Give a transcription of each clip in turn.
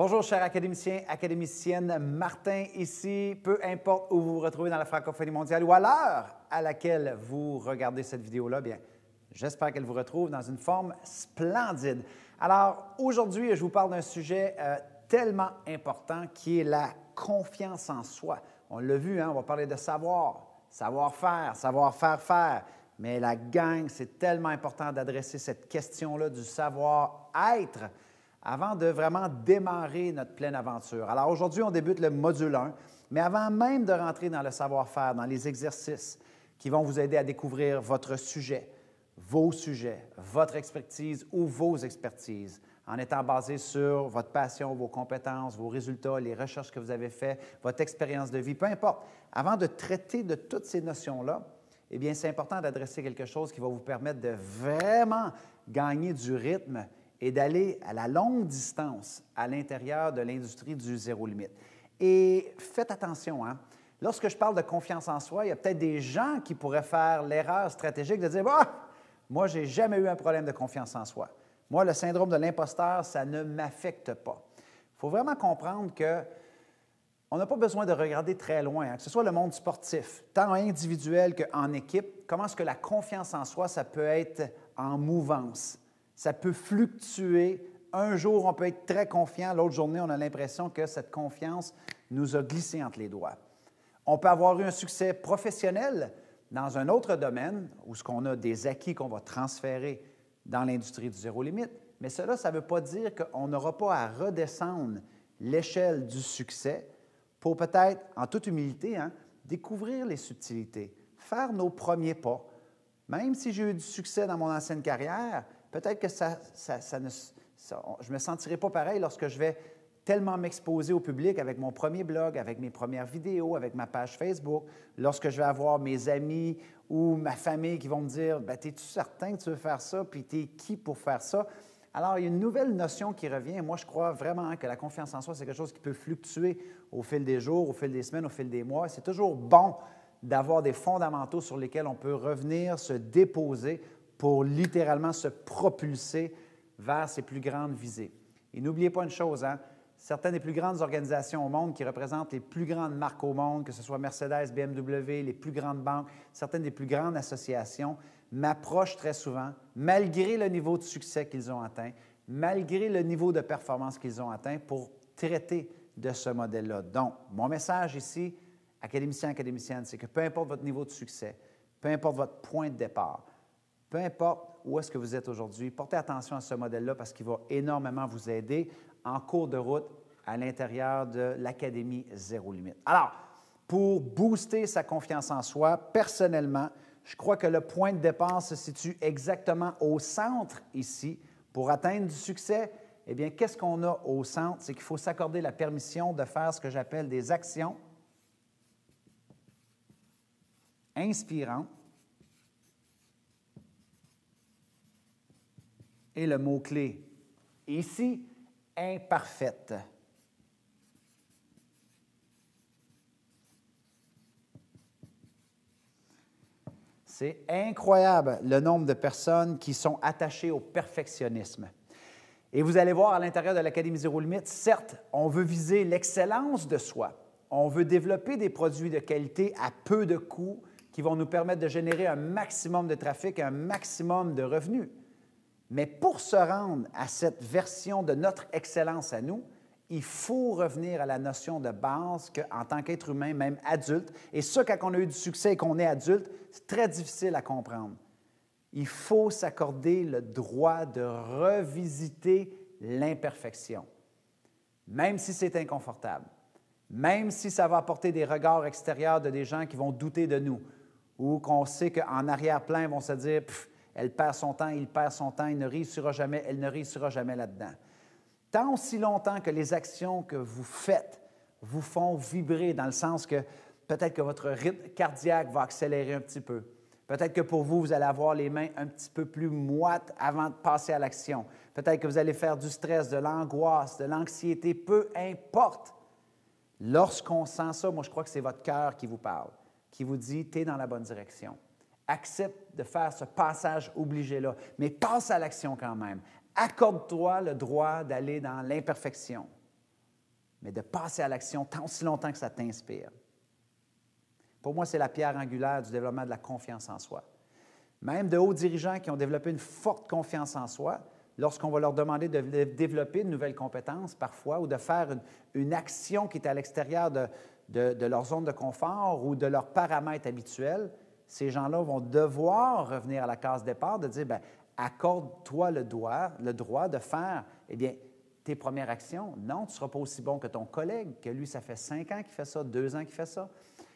Bonjour, chers académiciens, académiciennes. Martin ici. Peu importe où vous vous retrouvez dans la francophonie mondiale ou à l'heure à laquelle vous regardez cette vidéo-là, bien, j'espère qu'elle vous retrouve dans une forme splendide. Alors, aujourd'hui, je vous parle d'un sujet tellement important qui est la confiance en soi. On l'a vu, hein, on va parler de savoir, savoir-faire, savoir-faire-faire. Mais la gang, c'est tellement important d'adresser cette question-là du savoir-être avant de vraiment démarrer notre pleine aventure. Alors aujourd'hui, on débute le module 1, mais avant même de rentrer dans le savoir-faire, dans les exercices qui vont vous aider à découvrir votre sujet, vos sujets, votre expertise ou vos expertises, en étant basé sur votre passion, vos compétences, vos résultats, les recherches que vous avez faites, votre expérience de vie, peu importe. Avant de traiter de toutes ces notions-là, eh bien, c'est important d'adresser quelque chose qui va vous permettre de vraiment gagner du rythme et d'aller à la longue distance à l'intérieur de l'industrie du zéro limite. Et faites attention, hein? Lorsque je parle de confiance en soi, il y a peut-être des gens qui pourraient faire l'erreur stratégique de dire « Ah, moi, je n'ai jamais eu un problème de confiance en soi. Moi, le syndrome de l'imposteur, ça ne m'affecte pas. » Il faut vraiment comprendre que on n'a pas besoin de regarder très loin, hein, que ce soit le monde sportif, tant individuel qu'en équipe, comment est-ce que la confiance en soi, ça peut être en mouvance. Ça peut fluctuer. Un jour, on peut être très confiant. L'autre journée, on a l'impression que cette confiance nous a glissé entre les doigts. On peut avoir eu un succès professionnel dans un autre domaine où on a des acquis qu'on va transférer dans l'industrie du zéro limite, mais cela, ça ne veut pas dire qu'on n'aura pas à redescendre l'échelle du succès pour peut-être, en toute humilité, hein, découvrir les subtilités, faire nos premiers pas. Même si j'ai eu du succès dans mon ancienne carrière, peut-être que je ne me sentirai pas pareil lorsque je vais tellement m'exposer au public avec mon premier blog, avec mes premières vidéos, avec ma page Facebook, lorsque je vais avoir mes amis ou ma famille qui vont me dire « T'es-tu certain que tu veux faire ça? Puis t'es qui pour faire ça? » Alors, il y a une nouvelle notion qui revient. Moi, je crois vraiment que la confiance en soi, c'est quelque chose qui peut fluctuer au fil des jours, au fil des semaines, au fil des mois. C'est toujours bon d'avoir des fondamentaux sur lesquels on peut revenir, se déposer pour littéralement se propulser vers ses plus grandes visées. Et n'oubliez pas une chose, hein, certaines des plus grandes organisations au monde qui représentent les plus grandes marques au monde, que ce soit Mercedes, BMW, les plus grandes banques, certaines des plus grandes associations, m'approchent très souvent, malgré le niveau de succès qu'ils ont atteint, malgré le niveau de performance qu'ils ont atteint, pour traiter de ce modèle-là. Donc, mon message ici, académiciens, académiciennes, c'est que peu importe votre niveau de succès, peu importe votre point de départ, peu importe où est-ce que vous êtes aujourd'hui, portez attention à ce modèle-là parce qu'il va énormément vous aider en cours de route à l'intérieur de l'Académie Zéro Limite. Alors, pour booster sa confiance en soi, personnellement, je crois que le point de départ se situe exactement au centre ici. Pour atteindre du succès, eh bien, qu'est-ce qu'on a au centre? C'est qu'il faut s'accorder la permission de faire ce que j'appelle des actions inspirantes. Et le mot-clé ici, imparfaite. C'est incroyable le nombre de personnes qui sont attachées au perfectionnisme. Et vous allez voir à l'intérieur de l'Académie Zéro Limite, certes, on veut viser l'excellence de soi. On veut développer des produits de qualité à peu de coûts qui vont nous permettre de générer un maximum de trafic, un maximum de revenus. Mais pour se rendre à cette version de notre excellence à nous, il faut revenir à la notion de base qu'en tant qu'être humain, même adulte, et ça, quand on a eu du succès et qu'on est adulte, c'est très difficile à comprendre. Il faut s'accorder le droit de revisiter l'imperfection, même si c'est inconfortable, même si ça va apporter des regards extérieurs de des gens qui vont douter de nous ou qu'on sait qu'en arrière-plan, ils vont se dire « elle perd son temps, il perd son temps, il ne réussira jamais, elle ne réussira jamais là-dedans ». Tant aussi longtemps que les actions que vous faites vous font vibrer dans le sens que peut-être que votre rythme cardiaque va accélérer un petit peu. Peut-être que pour vous, vous allez avoir les mains un petit peu plus moites avant de passer à l'action. Peut-être que vous allez faire du stress, de l'angoisse, de l'anxiété, peu importe. Lorsqu'on sent ça, moi je crois que c'est votre cœur qui vous parle, qui vous dit « tu es dans la bonne direction ». Accepte de faire ce passage obligé-là, mais passe à l'action quand même. Accorde-toi le droit d'aller dans l'imperfection. mais de passer à l'action tant aussi longtemps que ça t'inspire. Pour moi, c'est la pierre angulaire du développement de la confiance en soi. Même de hauts dirigeants qui ont développé une forte confiance en soi, lorsqu'on va leur demander de développer de nouvelles compétences parfois ou de faire une action qui est à l'extérieur de leur zone de confort ou de leurs paramètres habituels, ces gens-là vont devoir revenir à la case départ de dire, bien, accorde-toi le droit de faire, eh bien, tes premières actions. Non, tu ne seras pas aussi bon que ton collègue, que lui, ça fait 5 ans qu'il fait ça, 2 ans qu'il fait ça.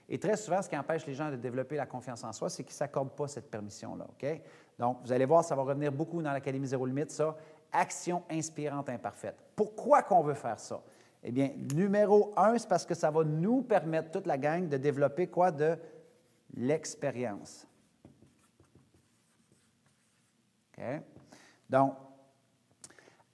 Et très souvent, ce qui empêche les gens de développer la confiance en soi, c'est qu'ils ne s'accordent pas cette permission-là. OK? Donc, vous allez voir, ça va revenir beaucoup dans l'Académie Zéro Limite, ça. Action inspirante imparfaite. Pourquoi qu'on veut faire ça? Eh bien, numéro 1, c'est parce que ça va nous permettre, toute la gang, de développer quoi? De l'expérience. OK? Donc,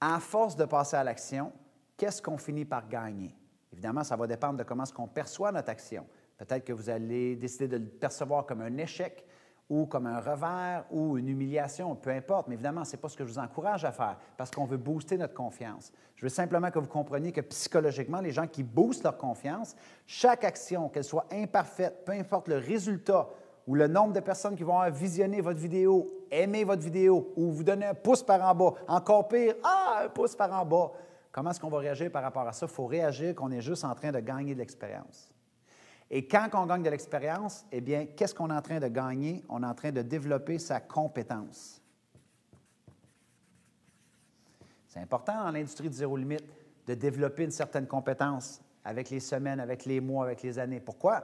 à force de passer à l'action, qu'est-ce qu'on finit par gagner? Évidemment, ça va dépendre de comment est-ce qu'on perçoit notre action. Peut-être que vous allez décider de le percevoir comme un échec ou comme un revers ou une humiliation, peu importe. Mais évidemment, ce n'est pas ce que je vous encourage à faire parce qu'on veut booster notre confiance. Je veux simplement que vous compreniez que psychologiquement, les gens qui boostent leur confiance, chaque action, qu'elle soit imparfaite, peu importe le résultat ou le nombre de personnes qui vont visionner votre vidéo, aimer votre vidéo ou vous donner un pouce par en bas, encore pire, un pouce par en bas. Comment est-ce qu'on va réagir par rapport à ça? Il faut réagir qu'on est juste en train de gagner de l'expérience. Et quand on gagne de l'expérience, eh bien, qu'est-ce qu'on est en train de gagner? On est en train de développer sa compétence. C'est important dans l'industrie du zéro limite de développer une certaine compétence avec les semaines, avec les mois, avec les années. Pourquoi?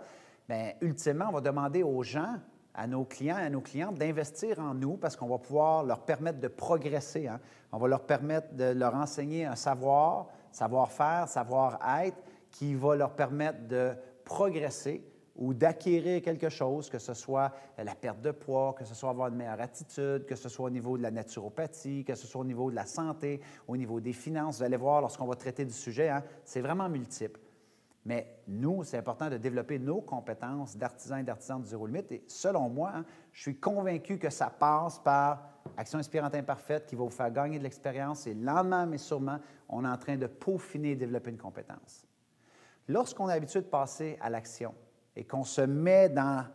Bien, ultimement, on va demander aux gens, à nos clients et à nos clientes d'investir en nous parce qu'on va pouvoir leur permettre de progresser. Hein? On va leur permettre de leur enseigner un savoir-faire, savoir-être qui va leur permettre de progresser ou d'acquérir quelque chose, que ce soit la perte de poids, que ce soit avoir une meilleure attitude, que ce soit au niveau de la naturopathie, que ce soit au niveau de la santé, au niveau des finances. Vous allez voir, lorsqu'on va traiter du sujet, hein, c'est vraiment multiple. Mais nous, c'est important de développer nos compétences d'artisans et d'artisanes du zéro limite. Et selon moi, hein, je suis convaincu que ça passe par Action inspirante imparfaite qui va vous faire gagner de l'expérience et lentement mais sûrement, on est en train de peaufiner et développer une compétence. Lorsqu'on est habitué de passer à l'action et qu'on se met dans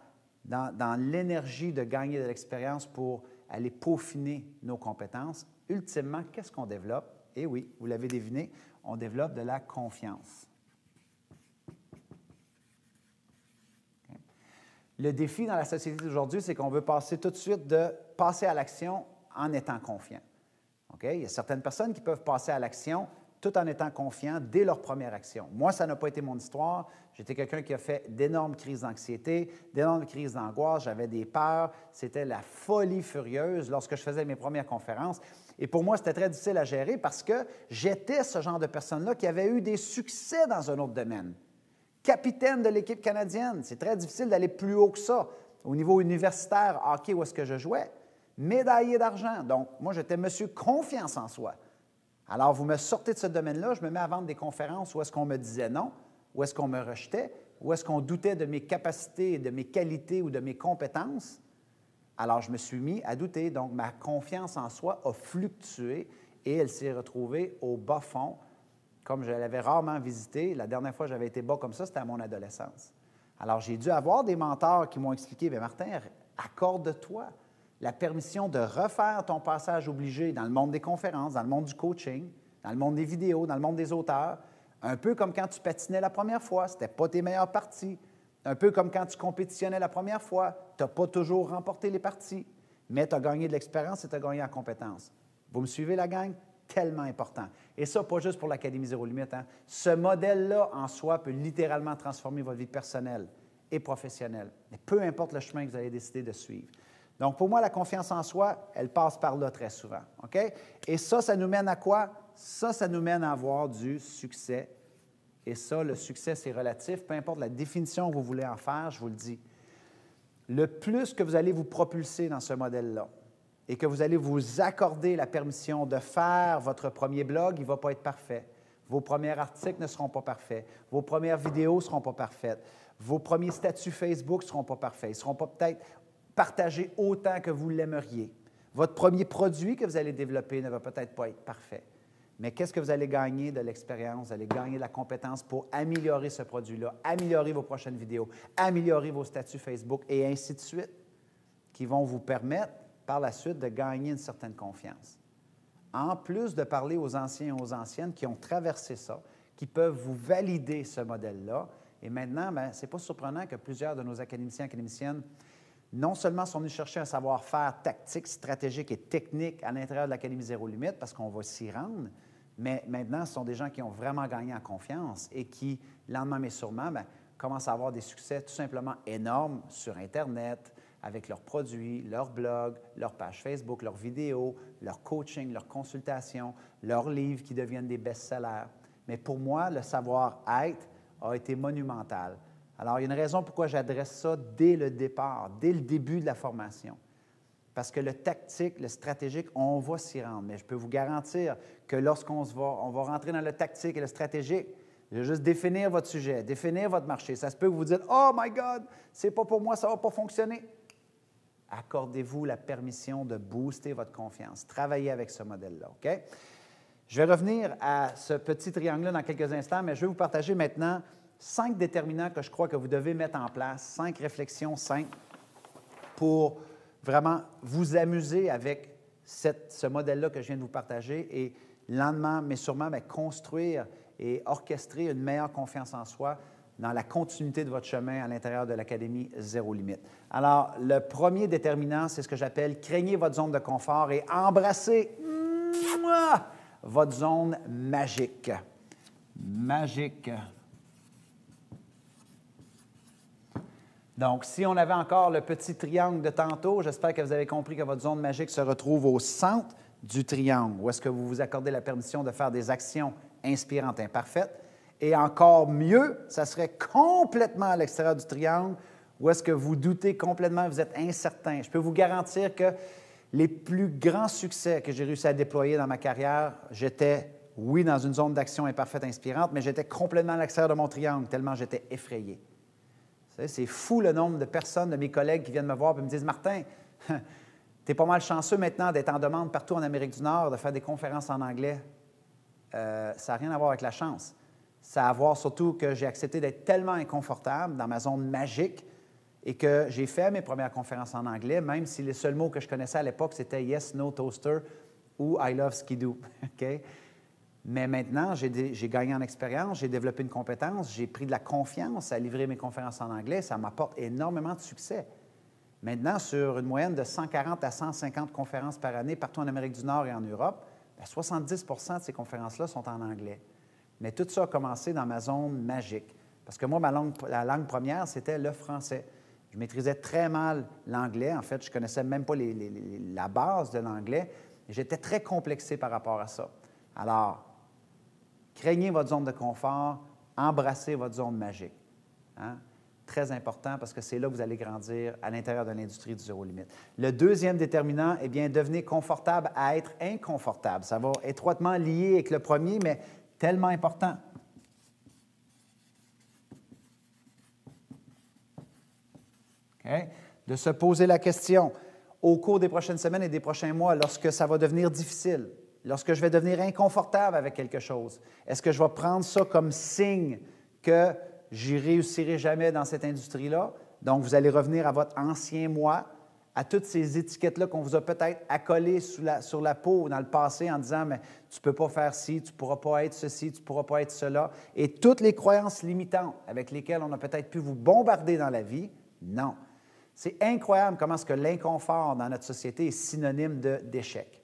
l'énergie de gagner de l'expérience pour aller peaufiner nos compétences, ultimement, qu'est-ce qu'on développe? Eh oui, vous l'avez deviné, on développe de la confiance. Okay. Le défi dans la société d'aujourd'hui, c'est qu'on veut passer tout de suite de passer à l'action en étant confiant. Okay? Il y a certaines personnes qui peuvent passer à l'action tout en étant confiants dès leur première action. Moi, ça n'a pas été mon histoire. J'étais quelqu'un qui a fait d'énormes crises d'anxiété, d'énormes crises d'angoisse, j'avais des peurs. C'était la folie furieuse lorsque je faisais mes premières conférences. Et pour moi, c'était très difficile à gérer parce que j'étais ce genre de personne-là qui avait eu des succès dans un autre domaine. Capitaine de l'équipe canadienne, c'est très difficile d'aller plus haut que ça. Au niveau universitaire, hockey, où est-ce que je jouais? Médaillé d'argent. Donc, moi, j'étais monsieur confiance en soi. Alors, vous me sortez de ce domaine-là, je me mets à vendre des conférences où est-ce qu'on me disait non, où est-ce qu'on me rejetait, où est-ce qu'on doutait de mes capacités, de mes qualités ou de mes compétences. Alors, je me suis mis à douter. Donc, ma confiance en soi a fluctué et elle s'est retrouvée au bas fond, comme je l'avais rarement visité. La dernière fois que j'avais été bas comme ça, c'était à mon adolescence. Alors, j'ai dû avoir des mentors qui m'ont expliqué, « Bien, Martin, accorde-toi la permission de refaire ton passage obligé dans le monde des conférences, dans le monde du coaching, dans le monde des vidéos, dans le monde des auteurs, un peu comme quand tu patinais la première fois, ce n'était pas tes meilleures parties, un peu comme quand tu compétitionnais la première fois, tu n'as pas toujours remporté les parties, mais tu as gagné de l'expérience et tu as gagné en compétences. Vous me suivez, la gang? Tellement important. Et ça, pas juste pour l'Académie Zéro Limite. Hein? Ce modèle-là, en soi, peut littéralement transformer votre vie personnelle et professionnelle, mais peu importe le chemin que vous allez décider de suivre. Donc, pour moi, la confiance en soi, elle passe par là très souvent. OK? Et ça nous mène à quoi? Ça nous mène à avoir du succès. Et ça, le succès, c'est relatif. Peu importe la définition que vous voulez en faire, je vous le dis. Le plus que vous allez vous propulser dans ce modèle-là et que vous allez vous accorder la permission de faire votre premier blog, il ne va pas être parfait. Vos premiers articles ne seront pas parfaits. Vos premières vidéos ne seront pas parfaites. Vos premiers statuts Facebook ne seront pas parfaits. Ils ne seront pas peut-être partagés autant que vous l'aimeriez. Votre premier produit que vous allez développer ne va peut-être pas être parfait. Mais qu'est-ce que vous allez gagner de l'expérience? Vous allez gagner de la compétence pour améliorer ce produit-là, améliorer vos prochaines vidéos, améliorer vos statuts Facebook et ainsi de suite, qui vont vous permettre par la suite de gagner une certaine confiance. En plus de parler aux anciens et aux anciennes qui ont traversé ça, qui peuvent vous valider ce modèle-là. Et maintenant, ce n'est pas surprenant que plusieurs de nos académiciens et académiciennes non seulement sont venus chercher un savoir-faire tactique, stratégique et technique à l'intérieur de l'Académie Zéro Limite, parce qu'on va s'y rendre, mais maintenant, ce sont des gens qui ont vraiment gagné en confiance et qui, lentement mais sûrement, commencent à avoir des succès tout simplement énormes sur Internet, avec leurs produits, leurs blogs, leur page Facebook, leurs vidéos, leur coaching, leurs consultations, leurs livres qui deviennent des best-sellers. Mais pour moi, le savoir-être a été monumental. Alors, il y a une raison pourquoi j'adresse ça dès le départ, dès le début de la formation. Parce que le tactique, le stratégique, on va s'y rendre. Mais je peux vous garantir que lorsqu'on va rentrer dans le tactique et le stratégique, je vais juste définir votre sujet, définir votre marché. Ça se peut que vous dites « Oh my God, c'est pas pour moi, ça ne va pas fonctionner. » Accordez-vous la permission de booster votre confiance. Travaillez avec ce modèle-là, OK? Je vais revenir à ce petit triangle-là dans quelques instants, mais je vais vous partager maintenant 5 déterminants que je crois que vous devez mettre en place, 5 réflexions simples pour vraiment vous amuser avec ce modèle-là que je viens de vous partager et lentement, mais sûrement, construire et orchestrer une meilleure confiance en soi dans la continuité de votre chemin à l'intérieur de l'Académie Zéro Limite. Alors, le premier déterminant, c'est ce que j'appelle « craignez votre zone de confort et embrassez votre zone magique ». Magique. Donc, si on avait encore le petit triangle de tantôt, j'espère que vous avez compris que votre zone magique se retrouve au centre du triangle, où est-ce que vous vous accordez la permission de faire des actions inspirantes imparfaites. Et encore mieux, ça serait complètement à l'extérieur du triangle, où est-ce que vous doutez complètement, vous êtes incertain. Je peux vous garantir que les plus grands succès que j'ai réussi à déployer dans ma carrière, j'étais, oui, dans une zone d'action imparfaite inspirante, mais j'étais complètement à l'extérieur de mon triangle, tellement j'étais effrayé. Vous savez, c'est fou le nombre de personnes, de mes collègues qui viennent me voir et me disent « Martin, tu es pas mal chanceux maintenant d'être en demande partout en Amérique du Nord, de faire des conférences en anglais. Ça n'a rien à voir avec la chance. Ça a à voir surtout que j'ai accepté d'être tellement inconfortable dans ma zone magique et que j'ai fait mes premières conférences en anglais, même si les seuls mots que je connaissais à l'époque, c'était « Yes, no toaster » ou « I love skidoo ». Okay? Mais maintenant, j'ai gagné en expérience, j'ai développé une compétence, j'ai pris de la confiance à livrer mes conférences en anglais. Ça m'apporte énormément de succès. Maintenant, sur une moyenne de 140 à 150 conférences par année partout en Amérique du Nord et en Europe, 70 de ces conférences-là sont en anglais. Mais tout ça a commencé dans ma zone magique. Parce que moi, la langue première, c'était le français. Je maîtrisais très mal l'anglais. En fait, je ne connaissais même pas la base de l'anglais. J'étais très complexé par rapport à ça. Alors, craignez votre zone de confort, embrassez votre zone magique. Hein? Très important parce que c'est là que vous allez grandir à l'intérieur de l'industrie du zéro limite. Le deuxième déterminant, eh bien, devenez confortable à être inconfortable. Ça va étroitement lié avec le premier, mais tellement important. Okay? De se poser la question au cours des prochaines semaines et des prochains mois, lorsque ça va devenir difficile, lorsque je vais devenir inconfortable avec quelque chose, est-ce que je vais prendre ça comme signe que je n'y réussirai jamais dans cette industrie-là? Donc, vous allez revenir à votre ancien moi, à toutes ces étiquettes-là qu'on vous a peut-être accolées sur la peau dans le passé en disant « mais tu ne peux pas faire ci, tu ne pourras pas être ceci, tu ne pourras pas être cela ». Et toutes les croyances limitantes avec lesquelles on a peut-être pu vous bombarder dans la vie, non. C'est incroyable comment est-ce que l'inconfort dans notre société est synonyme d'échec.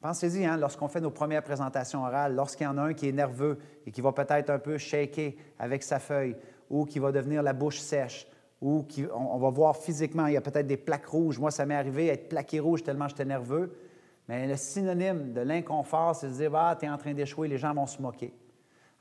Pensez-y, hein, lorsqu'on fait nos premières présentations orales, lorsqu'il y en a un qui est nerveux et qui va peut-être un peu shaker avec sa feuille ou qui va devenir la bouche sèche ou on va voir physiquement, il y a peut-être des plaques rouges. Moi, ça m'est arrivé à être plaqué rouge tellement j'étais nerveux. Mais le synonyme de l'inconfort, c'est de dire « Ah, tu es en train d'échouer, les gens vont se moquer ».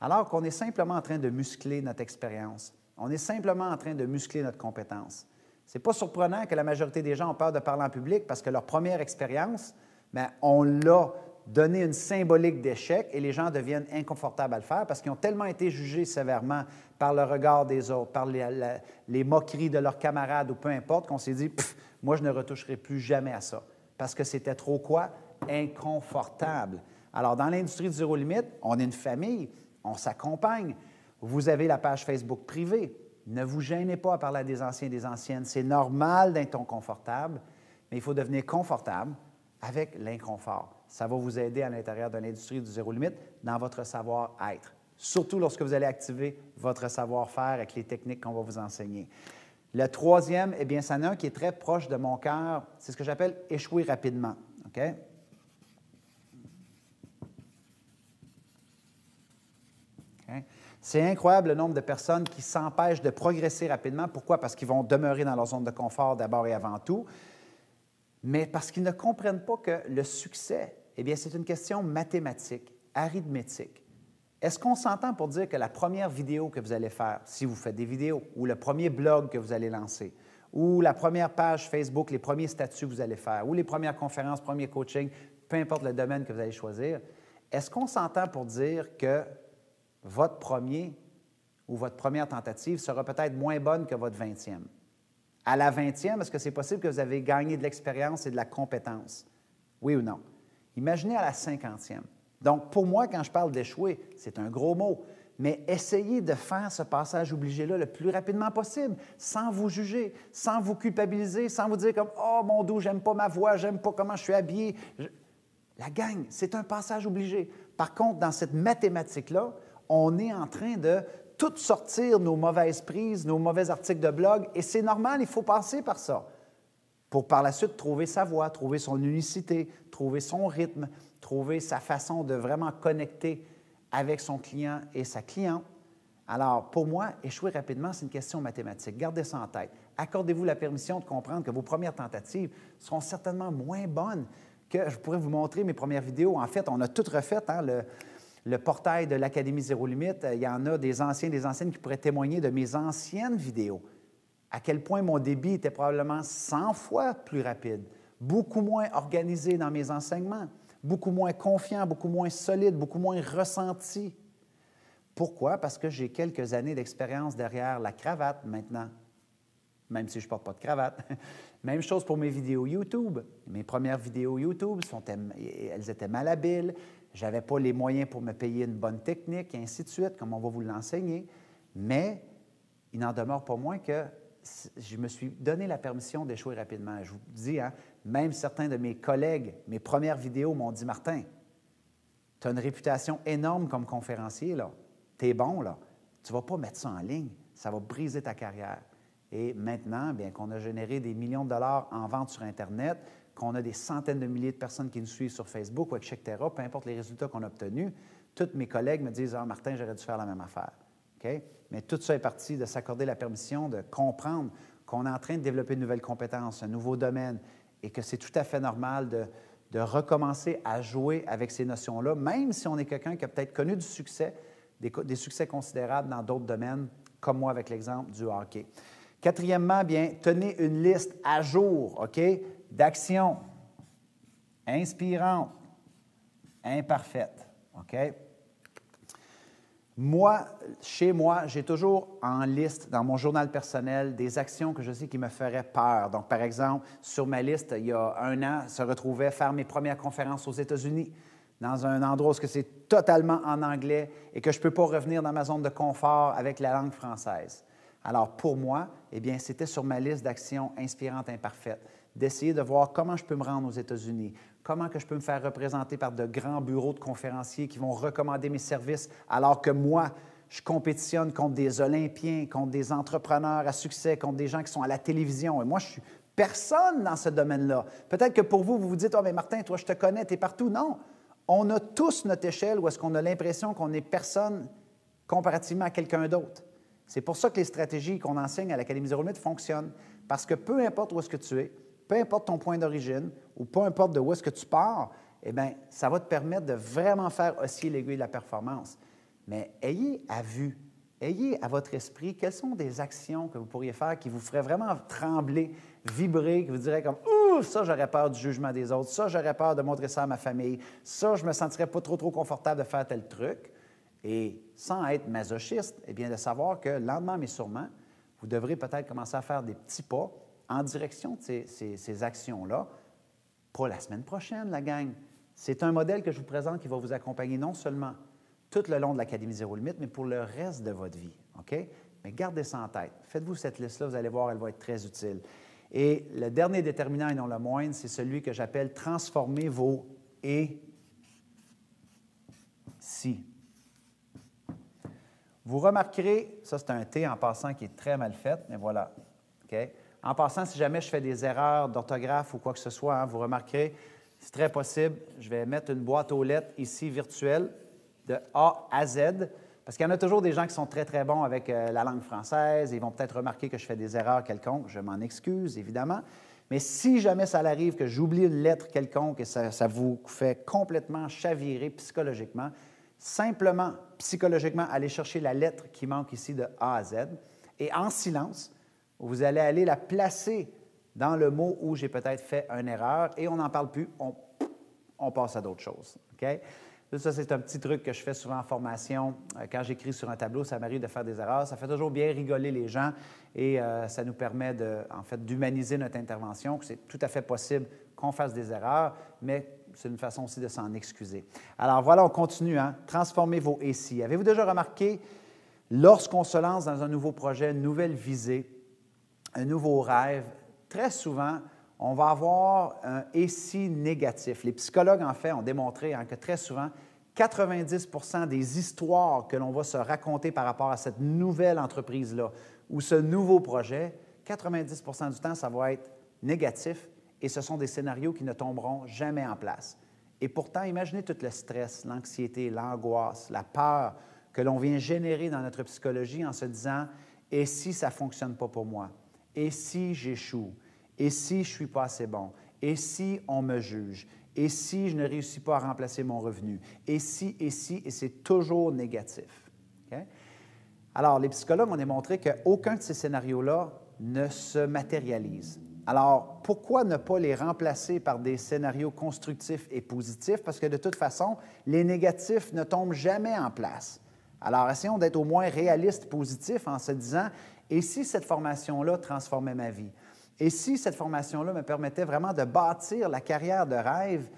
Alors qu'on est simplement en train de muscler notre expérience. On est simplement en train de muscler notre compétence. Ce n'est pas surprenant que la majorité des gens ont peur de parler en public parce que leur première expérience, bien, on l'a donné une symbolique d'échec et les gens deviennent inconfortables à le faire parce qu'ils ont tellement été jugés sévèrement par le regard des autres, par les moqueries de leurs camarades ou peu importe, qu'on s'est dit « moi, je ne retoucherai plus jamais à ça » parce que c'était trop quoi? Inconfortable. Alors, dans l'industrie du zéro limite, on est une famille, on s'accompagne. Vous avez la page Facebook privée. Ne vous gênez pas à parler à des anciens et des anciennes. C'est normal d'être inconfortable, mais il faut devenir confortable avec l'inconfort. Ça va vous aider à l'intérieur de l'industrie du zéro limite dans votre savoir-être, surtout lorsque vous allez activer votre savoir-faire avec les techniques qu'on va vous enseigner. Le troisième, eh bien, c'en est un qui est très proche de mon cœur. C'est ce que j'appelle échouer rapidement. OK? C'est incroyable le nombre de personnes qui s'empêchent de progresser rapidement. Pourquoi? Parce qu'ils vont demeurer dans leur zone de confort d'abord et avant tout, mais parce qu'ils ne comprennent pas que le succès, eh bien, c'est une question mathématique, arithmétique. Est-ce qu'on s'entend pour dire que la première vidéo que vous allez faire, si vous faites des vidéos, ou le premier blog que vous allez lancer, ou la première page Facebook, les premiers statuts que vous allez faire, ou les premières conférences, premiers coaching, peu importe le domaine que vous allez choisir, est-ce qu'on s'entend pour dire que votre premier ou votre première tentative sera peut-être moins bonne que votre 20e? À la 20e, est-ce que c'est possible que vous avez gagné de l'expérience et de la compétence? Oui ou non? Imaginez à la 50e. Donc, pour moi, quand je parle d'échouer, c'est un gros mot, mais essayez de faire ce passage obligé-là le plus rapidement possible, sans vous juger, sans vous culpabiliser, sans vous dire comme « Oh, mon dos, j'aime pas ma voix, j'aime pas comment je suis habillé. » La gang, c'est un passage obligé. Par contre, dans cette mathématique-là, on est en train de tout sortir nos mauvaises prises, nos mauvais articles de blog, et c'est normal, il faut passer par ça pour par la suite trouver sa voix, trouver son unicité, trouver son rythme, trouver sa façon de vraiment connecter avec son client et sa cliente. Alors, pour moi, échouer rapidement, c'est une question mathématique. Gardez ça en tête. Accordez-vous la permission de comprendre que vos premières tentatives seront certainement moins bonnes que je pourrais vous montrer mes premières vidéos. En fait, on a tout refait, hein, le portail de l'Académie Zéro Limite. Il y en a des anciens, des anciennes qui pourraient témoigner de mes anciennes vidéos. À quel point mon débit était probablement 100 fois plus rapide, beaucoup moins organisé dans mes enseignements, beaucoup moins confiant, beaucoup moins solide, beaucoup moins ressenti. Pourquoi? Parce que j'ai quelques années d'expérience derrière la cravate maintenant, même si je ne porte pas de cravate. Même chose pour mes vidéos YouTube. Mes premières vidéos YouTube, elles étaient malhabiles. Je n'avais pas les moyens pour me payer une bonne technique, et ainsi de suite, comme on va vous l'enseigner. Mais il n'en demeure pas moins que je me suis donné la permission d'échouer rapidement. Je vous dis, hein, même certains de mes collègues, mes premières vidéos m'ont dit « Martin, tu as une réputation énorme comme conférencier, là. Tu es bon, là. Tu ne vas pas mettre ça en ligne. Ça va briser ta carrière. » Et maintenant, bien qu'on a généré des millions de dollars en vente sur Internet, qu'on a des centaines de milliers de personnes qui nous suivent sur Facebook, etc., peu importe les résultats qu'on a obtenus, tous mes collègues me disent « Ah, Martin, j'aurais dû faire la même affaire. » Okay? Mais tout ça est parti de s'accorder la permission de comprendre qu'on est en train de développer de nouvelles compétences, un nouveau domaine, et que c'est tout à fait normal de recommencer à jouer avec ces notions-là, même si on est quelqu'un qui a peut-être connu du succès, des succès considérables dans d'autres domaines, comme moi avec l'exemple du hockey. Quatrièmement, bien, tenez une liste à jour, OK, d'actions inspirantes, imparfaites, OK? Moi, chez moi, j'ai toujours en liste dans mon journal personnel des actions que je sais qui me feraient peur. Donc, par exemple, sur ma liste, il y a 1 an, se retrouvait faire mes premières conférences aux États-Unis, dans un endroit où c'est totalement en anglais et que je ne peux pas revenir dans ma zone de confort avec la langue française. Alors, pour moi, eh bien, c'était sur ma liste d'actions inspirantes imparfaites, d'essayer de voir comment je peux me rendre aux États-Unis, comment que je peux me faire représenter par de grands bureaux de conférenciers qui vont recommander mes services, alors que moi, je compétitionne contre des Olympiens, contre des entrepreneurs à succès, contre des gens qui sont à la télévision. Et moi, je suis personne dans ce domaine-là. Peut-être que pour vous, vous vous dites « Ah, mais Martin, toi, je te connais, tu es partout. » Non, on a tous notre échelle où est-ce qu'on a l'impression qu'on est personne comparativement à quelqu'un d'autre. C'est pour ça que les stratégies qu'on enseigne à l'Académie Zéro Limite fonctionnent. Parce que peu importe où est-ce que tu es, peu importe ton point d'origine ou peu importe de où est-ce que tu pars, eh bien, ça va te permettre de vraiment faire osciller l'aiguille de la performance. Mais ayez à vue, ayez à votre esprit quelles sont des actions que vous pourriez faire qui vous feraient vraiment trembler, vibrer, qui vous diraient comme « Ouh, ça, j'aurais peur du jugement des autres. Ça, j'aurais peur de montrer ça à ma famille. Ça, je me sentirais pas trop confortable de faire tel truc. » Et sans être masochiste, eh bien, de savoir que lentement mais sûrement, vous devrez peut-être commencer à faire des petits pas en direction de ces actions-là. Pas la semaine prochaine, la gang. C'est un modèle que je vous présente qui va vous accompagner non seulement tout le long de l'Académie Zéro Limite, mais pour le reste de votre vie. OK? Mais gardez ça en tête. Faites-vous cette liste-là, vous allez voir, elle va être très utile. Et le dernier déterminant, et non le moindre, c'est celui que j'appelle transformer vos « et si ». Vous remarquerez, ça c'est un T en passant qui est très mal fait, mais voilà. Okay? En passant, si jamais je fais des erreurs d'orthographe ou quoi que ce soit, hein, vous remarquerez, c'est très possible, je vais mettre une boîte aux lettres ici virtuelle de A à Z, parce qu'il y en a toujours des gens qui sont très, très bons avec la langue française, et ils vont peut-être remarquer que je fais des erreurs quelconques, je m'en excuse, évidemment, mais si jamais ça arrive que j'oublie une lettre quelconque et ça vous fait complètement chavirer psychologiquement, simplement, psychologiquement, allez chercher la lettre qui manque ici de A à Z, et en silence, vous allez aller la placer dans le mot où j'ai peut-être fait une erreur, et on n'en parle plus, on passe à d'autres choses. Okay? Ça, c'est un petit truc que je fais souvent en formation. Quand j'écris sur un tableau, ça m'arrive de faire des erreurs. Ça fait toujours bien rigoler les gens et ça nous permet d'humaniser notre intervention, que c'est tout à fait possible qu'on fasse des erreurs, mais c'est une façon aussi de s'en excuser. Alors voilà, on continue. Hein? Transformez vos « et si ». Avez-vous déjà remarqué, lorsqu'on se lance dans un nouveau projet, une nouvelle visée, un nouveau rêve, très souvent, on va avoir un « et si » négatif. Les psychologues, en fait, ont démontré que très souvent, 90 des histoires que l'on va se raconter par rapport à cette nouvelle entreprise-là ou ce nouveau projet, 90 du temps, ça va être négatif et ce sont des scénarios qui ne tomberont jamais en place. Et pourtant, imaginez tout le stress, l'anxiété, l'angoisse, la peur que l'on vient générer dans notre psychologie en se disant « et si ça ne fonctionne pas pour moi? Et si j'échoue? Et si je ne suis pas assez bon? Et si on me juge? Et si je ne réussis pas à remplacer mon revenu? Et c'est toujours négatif. Okay? Alors, les psychologues ont démontré qu'aucun de ces scénarios-là ne se matérialise. Alors, pourquoi ne pas les remplacer par des scénarios constructifs et positifs? Parce que de toute façon, les négatifs ne tombent jamais en place. Alors, essayons d'être au moins réalistes, positifs, en se disant « et si cette formation-là transformait ma vie? Et si cette formation-là me permettait vraiment de bâtir la carrière de rêve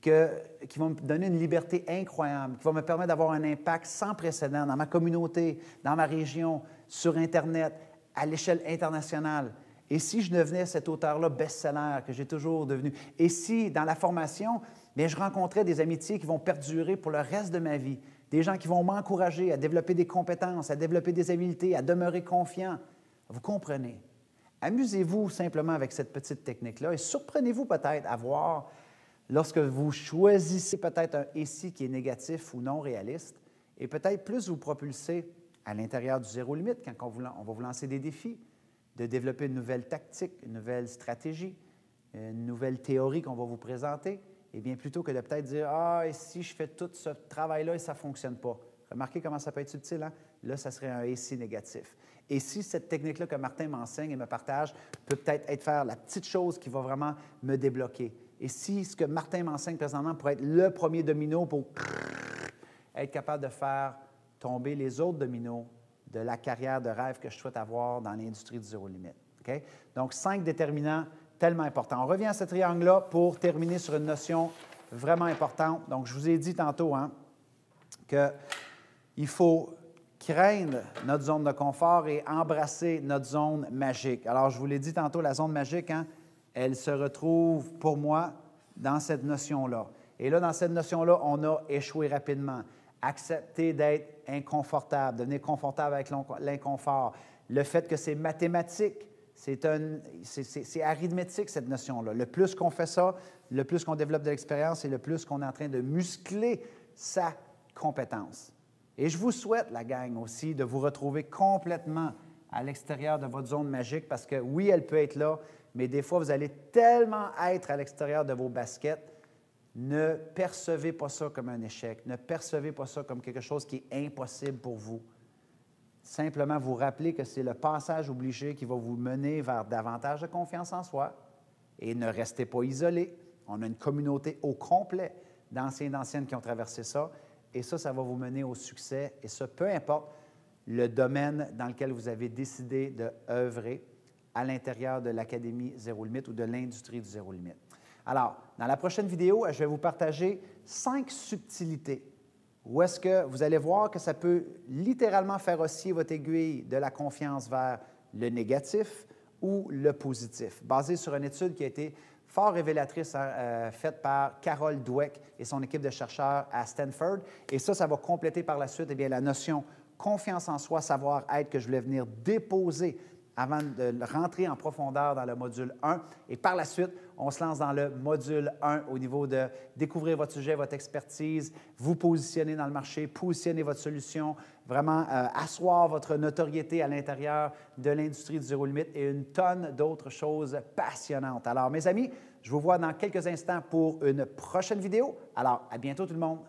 qui va me donner une liberté incroyable, qui va me permettre d'avoir un impact sans précédent dans ma communauté, dans ma région, sur Internet, à l'échelle internationale? Et si je devenais cet auteur-là best-seller que j'ai toujours devenu? Et si, dans la formation, bien, je rencontrais des amitiés qui vont perdurer pour le reste de ma vie, des gens qui vont m'encourager à développer des compétences, à développer des habiletés, à demeurer confiant? Vous comprenez? Amusez-vous simplement avec cette petite technique-là et surprenez-vous peut-être à voir, lorsque vous choisissez peut-être un « et si » qui est négatif ou non réaliste, et peut-être plus vous propulser à l'intérieur du zéro limite quand on va vous lancer des défis, de développer une nouvelle tactique, une nouvelle stratégie, une nouvelle théorie qu'on va vous présenter, et bien plutôt que de peut-être dire « Ah, et si je fais tout ce travail-là et ça ne fonctionne pas? » Remarquez comment ça peut être subtil, hein? Là, ça serait un « et si » négatif. Et si cette technique-là que Martin m'enseigne et me partage peut peut-être être faire la petite chose qui va vraiment me débloquer. Et si ce que Martin m'enseigne présentement pourrait être le premier domino pour être capable de faire tomber les autres dominos de la carrière de rêve que je souhaite avoir dans l'industrie du zéro limite. Okay? Donc, 5 déterminants tellement importants. On revient à ce triangle-là pour terminer sur une notion vraiment importante. Donc, je vous ai dit tantôt qu'il faut craindre notre zone de confort et embrasser notre zone magique. Alors, je vous l'ai dit tantôt, la zone magique, elle se retrouve pour moi dans cette notion-là. Et là, dans cette notion-là, on a échoué rapidement. Accepter d'être inconfortable, devenir confortable avec l'inconfort. Le fait que c'est mathématique, c'est arithmétique, cette notion-là. Le plus qu'on fait ça, le plus qu'on développe de l'expérience et le plus qu'on est en train de muscler sa compétence. Et je vous souhaite, la gang aussi, de vous retrouver complètement à l'extérieur de votre zone magique parce que oui, elle peut être là, mais des fois, vous allez tellement être à l'extérieur de vos baskets. Ne percevez pas ça comme un échec. Ne percevez pas ça comme quelque chose qui est impossible pour vous. Simplement vous rappeler que c'est le passage obligé qui va vous mener vers davantage de confiance en soi. Et ne restez pas isolés. On a une communauté au complet d'anciens et d'anciennes qui ont traversé ça. Et ça va vous mener au succès. Et ça, peu importe le domaine dans lequel vous avez décidé d'œuvrer à l'intérieur de l'Académie Zéro Limite ou de l'industrie du Zéro Limite. Alors, dans la prochaine vidéo, je vais vous partager 5 subtilités où est-ce que vous allez voir que ça peut littéralement faire osciller votre aiguille de la confiance vers le négatif ou le positif, basé sur une étude qui a été fort révélatrice, faite par Carol Dweck et son équipe de chercheurs à Stanford. Et ça va compléter par la suite la notion confiance en soi, savoir-être que je voulais venir déposer avant de rentrer en profondeur dans le module 1. Et par la suite, on se lance dans le module 1 au niveau de découvrir votre sujet, votre expertise, vous positionner dans le marché, positionner votre solution, vraiment asseoir votre notoriété à l'intérieur de l'industrie du zéro limite et une tonne d'autres choses passionnantes. Alors, mes amis, je vous vois dans quelques instants pour une prochaine vidéo. Alors, à bientôt tout le monde.